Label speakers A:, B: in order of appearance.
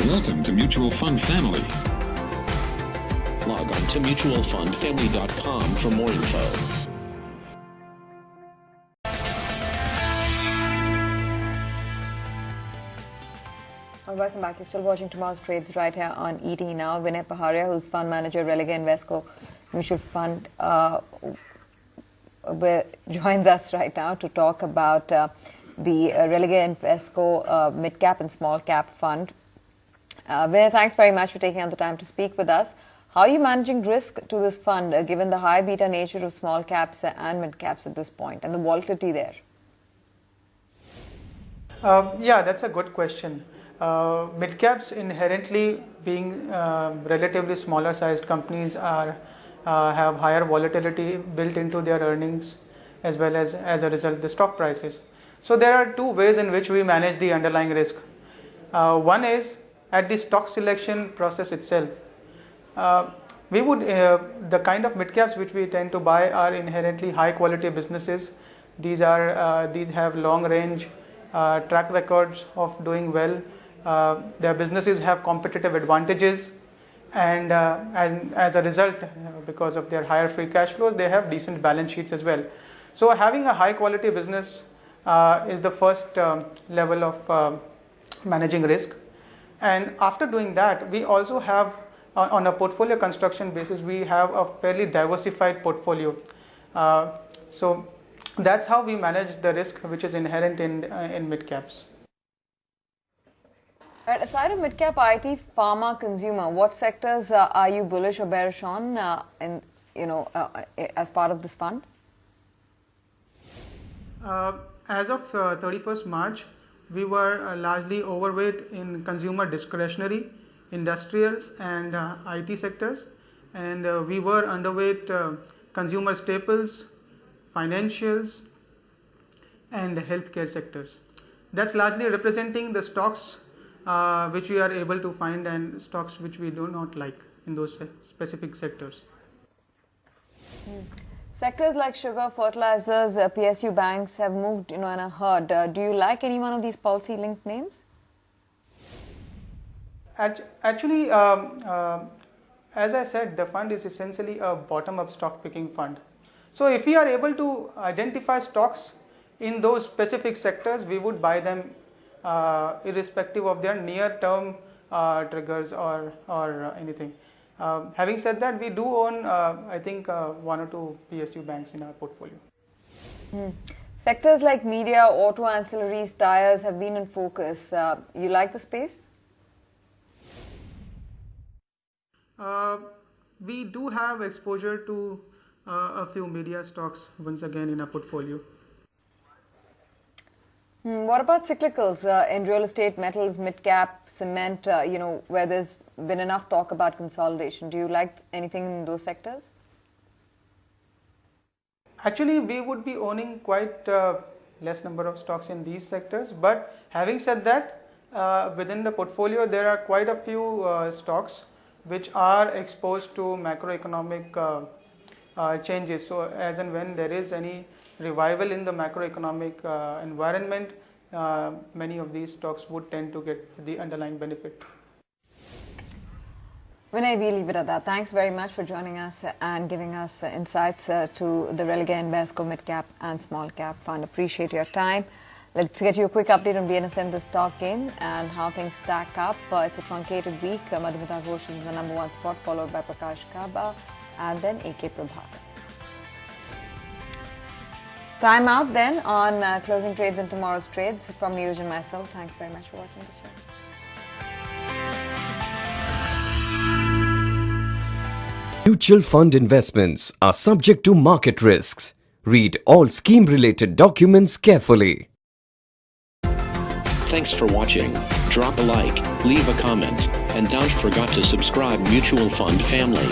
A: Welcome to Mutual Fund Family.
B: Log on to mutualfundfamily.com for more info.
C: Welcome back. You're still watching Tomorrow's Trades right here on ET Now. Vinay Paharia, who's fund manager, Religare Invesco Mutual Fund, joins us right now to talk about the Religare Invesco Mid Cap and Small Cap Fund. Vinay, thanks very much for taking out the time to speak with us. How are you managing risk to this fund, given the high beta nature of small caps and mid caps at this point, and the volatility there?
D: Yeah, that's a good question. Mid caps, inherently being relatively smaller sized companies, have higher volatility built into their earnings, as well as a result the stock prices. So there are two ways in which we manage the underlying risk. One is at the stock selection process itself. We would the kind of mid caps which we tend to buy are inherently high quality businesses. These have long range track records of doing well. Their businesses have competitive advantages, and as a result, because of their higher free cash flows, they have decent balance sheets as well. So having a high quality business is the first level of managing risk. And after doing that, we also have, on a portfolio construction basis, we have a fairly diversified portfolio. So that's how we manage the risk which is inherent in mid caps.
C: Right, aside of mid-cap IT, pharma, consumer, what sectors are you bullish or bearish on as part of this fund?
D: As of 31st March, we were largely overweight in consumer discretionary, industrials and IT sectors, and we were underweight consumer staples, financials and healthcare sectors. That's largely representing the stocks which we are able to find and stocks which we do not like in those specific sectors.
C: Sectors like sugar, fertilizers, PSU banks have moved in a herd. Do you like any one of these policy-linked names?
D: Actually, as I said, the fund is essentially a bottom-up stock picking fund. So if we are able to identify stocks in those specific sectors, we would buy them irrespective of their near-term triggers or anything. Having said that, we do own, I think, one or two PSU banks in our portfolio.
C: Sectors like media, auto ancillaries, tires have been in focus. You like the space?
D: We do have exposure to a few media stocks once again in our portfolio.
C: What about cyclicals in real estate, metals, mid-cap, cement, where there's been enough talk about consolidation? Do you like anything in those sectors?
D: Actually, we would be owning quite less number of stocks in these sectors. But having said that, within the portfolio, there are quite a few stocks which are exposed to macroeconomic changes. So as and when there is any revival in the macroeconomic environment, many of these stocks would tend to get the underlying benefit.
C: Vinay, we leave it at that. Thanks very much for joining us and giving us insights to the Religare Invesco Mid Cap and Small Cap Fund. Appreciate your time. Let's get you a quick update on BNSN, the stock game, and how things stack up. It's a truncated week. Madhumita Ghosh is in the #1 spot, followed by Prakash Kaba and then AK Prabhakar. Time out then on closing trades and tomorrow's trades. From Neeraj and myself, thanks very much for watching the show.
E: Mutual fund investments are subject to market risks. Read all scheme-related documents carefully.
B: Thanks for watching. Drop a like, leave a comment, and don't forget to subscribe Mutual Fund Family.